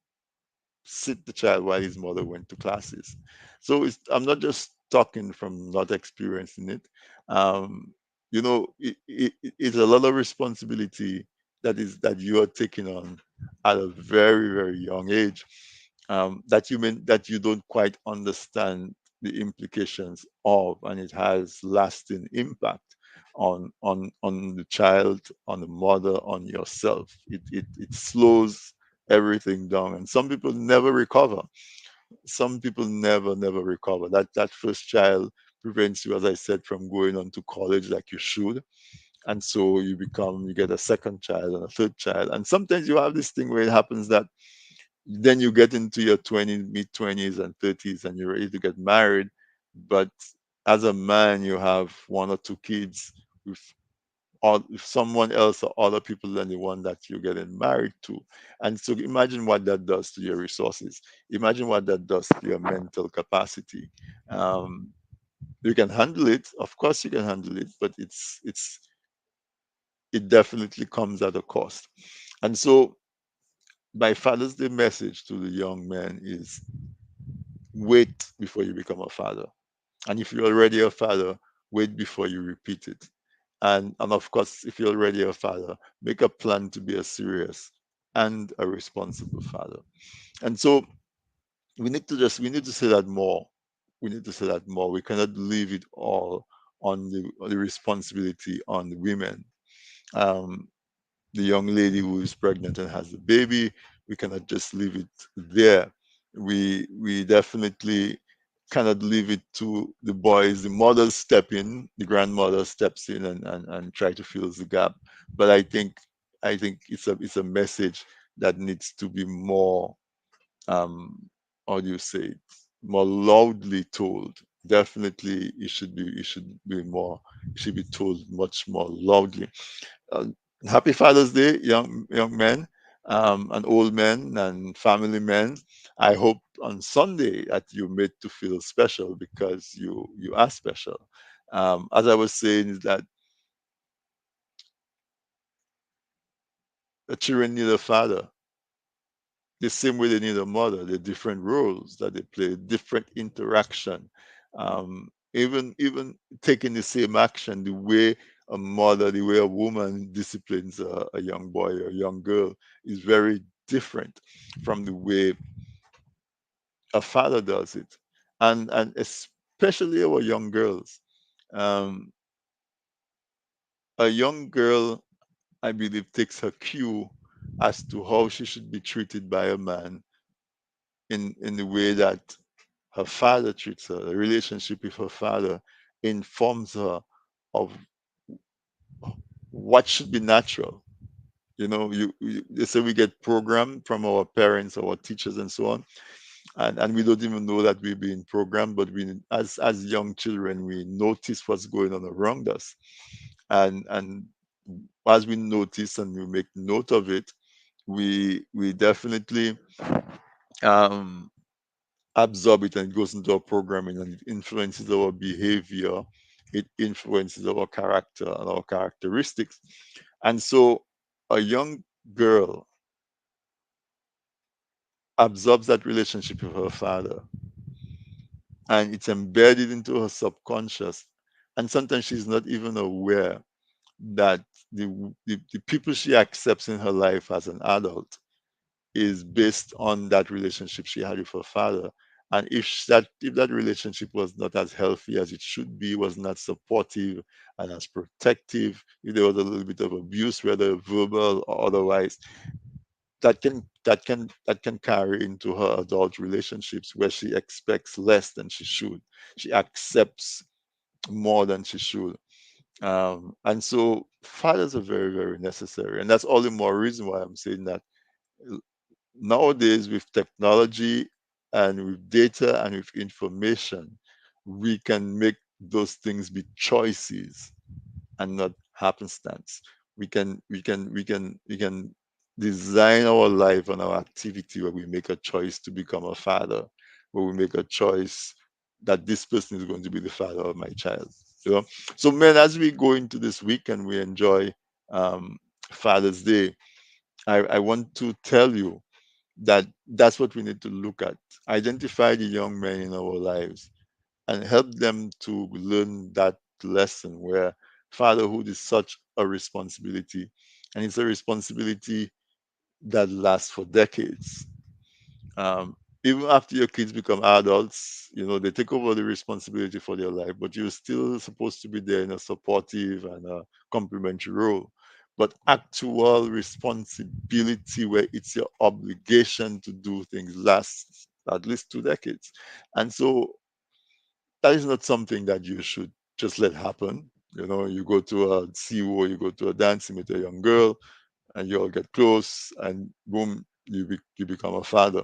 sit the child while his mother went to classes. So I'm not just talking from not experiencing it. Um, it's a lot of responsibility that you are taking on at a very young age, that you don't quite understand the implications of, and it has lasting impact on the child, on the mother, on yourself. It slows everything down, and some people never recover. Some people never recover. That first child prevents you, as I said, from going on to college like you should, and so you get a second child and a third child, and sometimes you have this thing where it happens that then you get into your 20s, mid 20s and 30s, and you're ready to get married. But as a man, you have one or two kids with or if someone else or other people than the one that you're getting married to. And so imagine what that does to your resources. Imagine what that does to your mental capacity. Um, you can handle it, of course you can handle it, but it definitely comes at a cost. And so my Father's Day message to the young men is wait before you become a father. And if you're already a father, wait before you repeat it. And of course, if you're already a father, make a plan to be a serious and a responsible father. And so we need to say that more. We need to say that more. We cannot leave it all on the responsibility on the women. Um, the young lady who is pregnant and has the baby, we cannot just leave it there. We definitely cannot leave it to the boys. The mothers step in, the grandmother steps in and try to fill the gap. But I think it's a message that needs to be more how do you say it, more loudly told. Definitely it should be more, it should be told much more loudly. uh, Happy Father's Day, young men, and old men and family men. I hope on Sunday that you're made to feel special because you are special. As I was saying, is that the children need a father the same way they need a mother. The different roles that they play, different interaction. Even taking the same action, the way a mother, the way a woman disciplines a young boy or a young girl is very different from the way a father does it, and especially our young girls. Um, a young girl, I believe, takes her cue as to how she should be treated by a man in the way that her father treats her. The relationship with her father informs her of what should be natural. They say we get programmed from our parents, our teachers, and so on, and we don't even know that we're being programmed. But as young children, we notice what's going on around us, and as we notice and we make note of it, we definitely um, absorb it and it goes into our programming and it influences our behavior, it influences our character and our characteristics. And so a young girl absorbs that relationship with her father and it's embedded into her subconscious. And sometimes she's not even aware that the people she accepts in her life as an adult is based on that relationship she had with her father. And if that relationship was not as healthy as it should be, was not supportive and as protective, if there was a little bit of abuse, whether verbal or otherwise, that can carry into her adult relationships where she expects less than she should. She accepts more than she should. And so fathers are very, very necessary. And that's all the more reason why I'm saying that nowadays with technology and with data and with information, we can make those things be choices and not happenstance. We can design our life and our activity where we make a choice to become a father, where we make a choice that this person is going to be the father of my child. You know? So men, as we go into this week and we enjoy um, Father's Day, I want to tell you that's what we need to look at. Identify the young men in our lives and help them to learn that lesson where fatherhood is such a responsibility, and it's a responsibility that lasts for decades. um, Even after your kids become adults, they take over the responsibility for their life, but you're still supposed to be there in a supportive and a complementary role. But actual responsibility where it's your obligation to do things lasts at least 2 decades. And so that is not something that you should just let happen. You go to a CEO, you go to a dance, you meet a young girl, and you all get close, and boom, you become a father.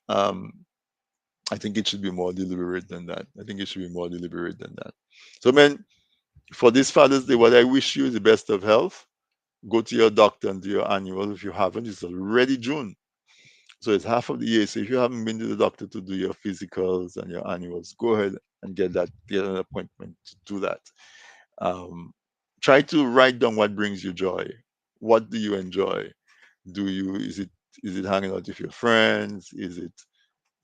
Um, I think it should be more deliberate than that. I think it should be more deliberate than that. So, man, For this Father's Day, what I wish you is the best of health. Go to your doctor and do your annual. If you haven't, it's already June. So it's half of the year. So if you haven't been to the doctor to do your physicals and your annuals, go ahead and get an appointment to do that. Um, Try to write down what brings you joy. What do you enjoy? Do you is it hanging out with your friends? Is it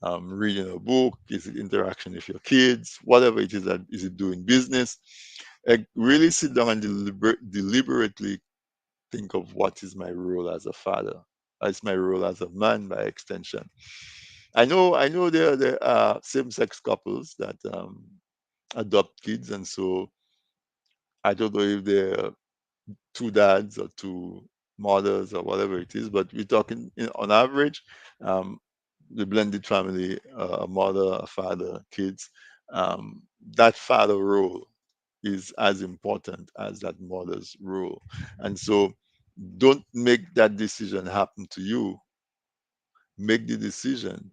reading a book? Is it interaction with your kids? Whatever it is, that is it doing business? Really sit down and deliberately think of what is my role as a father. As my role as a man by extension. I know there are same-sex couples that adopt kids, and so I don't know if they're two dads or two mothers or whatever it is, but we're talking on average, um, the blended family, a mother, a father, kids. Um, that father role is as important as that mother's role, and so don't make that decision happen to you. Make the decision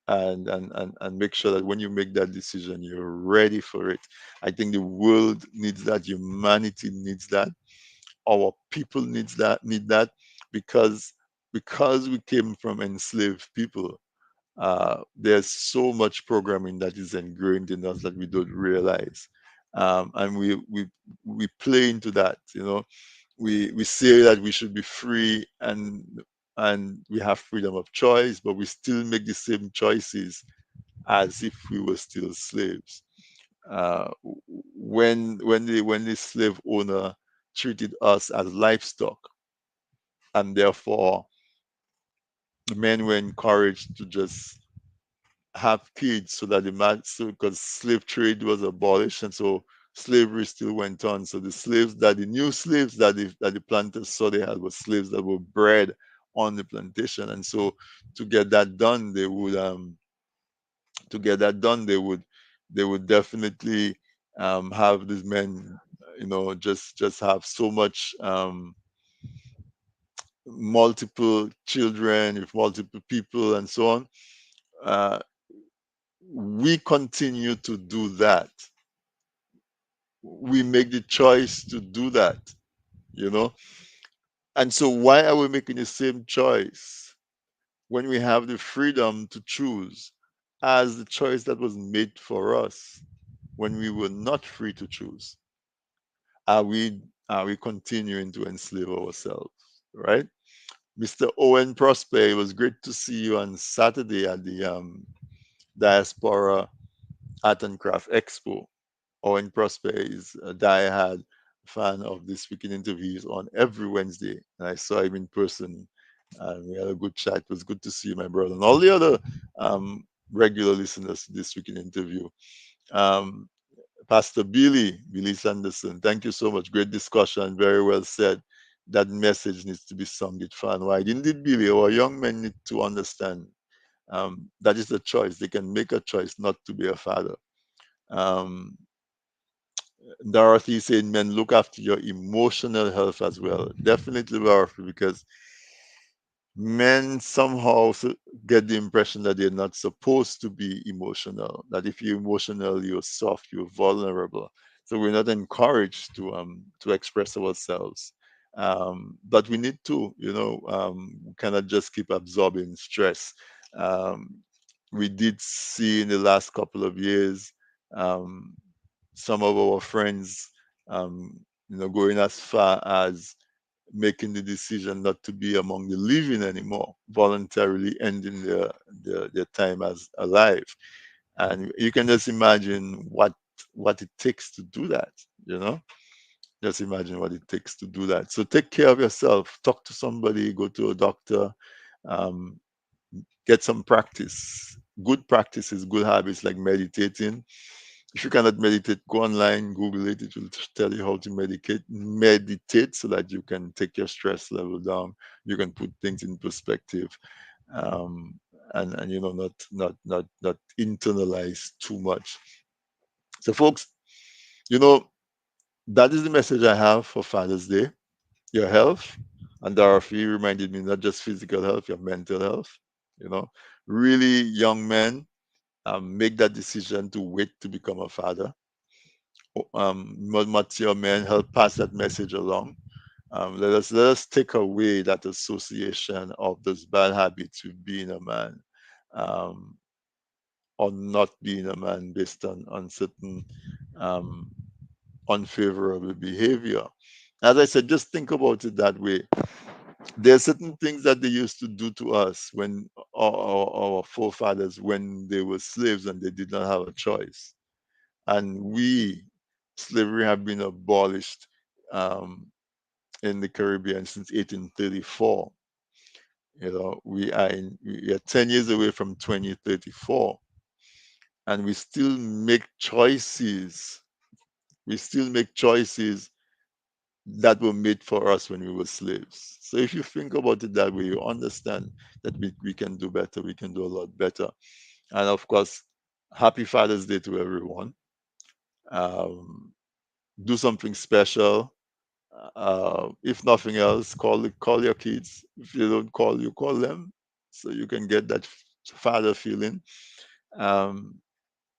and make sure that when you make that decision you're ready for it. I think the world needs that, humanity needs that, our people need that, because we came from enslaved people. There's so much programming that is ingrained in us that we don't realize, and we play into that. We say that we should be free, and we have freedom of choice, but we still make the same choices as if we were still slaves. When the slave owner treated us as livestock, and therefore men were encouraged to just have kids so that the man, so because slave trade was abolished, and so slavery still went on. So the new slaves that the planters saw they had were slaves that were bred on the plantation, and so to get that done, they would definitely have these men, just have so much multiple children with multiple people and so on. Uh, we continue to do that. We make the choice to do that, you know. And so, why are we making the same choice when we have the freedom to choose as the choice that was made for us when we were not free to choose? Are we continuing to enslave ourselves, right? Mr. Owen Prosper, it was great to see you on Saturday at the Diaspora Art and Craft Expo. Owen Prosper is a diehard fan of this week in interviews on every Wednesday. And I saw him in person and we had a good chat. It was good to see you, my brother, and all the other regular listeners to this week in interview. Um, Pastor Billy Sanderson, thank you so much. Great discussion, very well said. That message needs to be sung it far and wide. Indeed, Billy, our young men need to understand that is a choice. They can make a choice not to be a father. Um, Dorothy saying, "Men, look after your emotional health as well." Definitely, Dorothy, because men somehow get the impression that they're not supposed to be emotional. That if you're emotional, you're soft, you're vulnerable. So we're not encouraged to express ourselves. But we need to, we cannot just keep absorbing stress. Um, we did see in the last couple of years um, some of our friends, going as far as making the decision not to be among the living anymore, voluntarily ending their time as alive. And you can just imagine what it takes to do that, you know? Just imagine what it takes to do that. So take care of yourself, talk to somebody, go to a doctor, um, get some practice. Good practices, good habits like meditating. If you cannot meditate, go online, Google it. It will tell you how to meditate so that you can take your stress level down. You can put things in perspective, and not internalize too much. So, folks, you know that is the message I have for Father's Day. Your health, and Dorothy reminded me not just physical health, your mental health. You know, really young men make that decision to wait to become a father. more mature men help pass that message along. Let us take away that association of those bad habits with being a man, um, or not being a man based on certain um, unfavorable behavior. As I said, just think about it that way. There are certain things that they used to do to us when our forefathers, when they were slaves and they did not have a choice. And slavery have been abolished um, in the Caribbean since 1834. We are 10 years away from 2034, and we still make choices. We still make choices that were made for us when we were slaves. So if you think about it that way, you understand that we can do better. We can do a lot better. And of course, happy Father's Day to everyone. Um, do something special. If nothing else, call your kids. If you don't call, you call them, so you can get that father feeling. Um,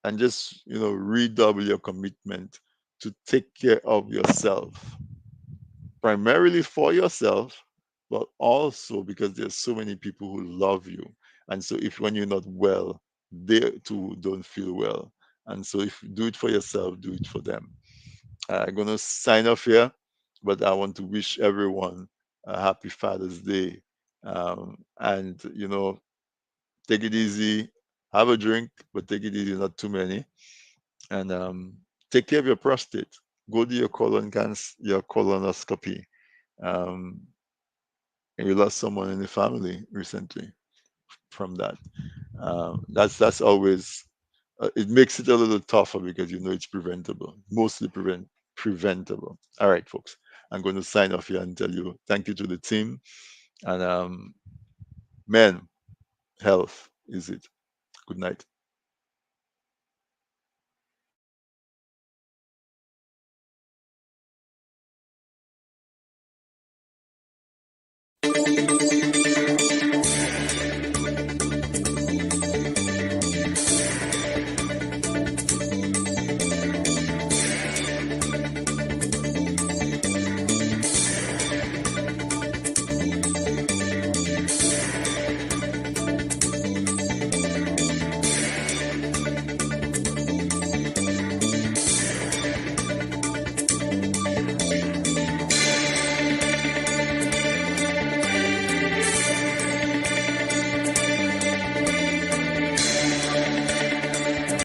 and just redouble your commitment to take care of yourself, primarily for yourself, but also because there's so many people who love you. And so if when you're not well, they too don't feel well. And so if you do it for yourself, do it for them. I'm going to sign off here, but I want to wish everyone a happy Father's Day. And, take it easy, have a drink, but take it easy, not too many. And take care of your prostate. Go to your your colonoscopy. Um, and you lost someone in the family recently from that. That's always it makes it a little tougher because it's preventable, mostly preventable. All right, folks, I'm going to sign off here and tell you thank you to the team. And men, health is it. Good night.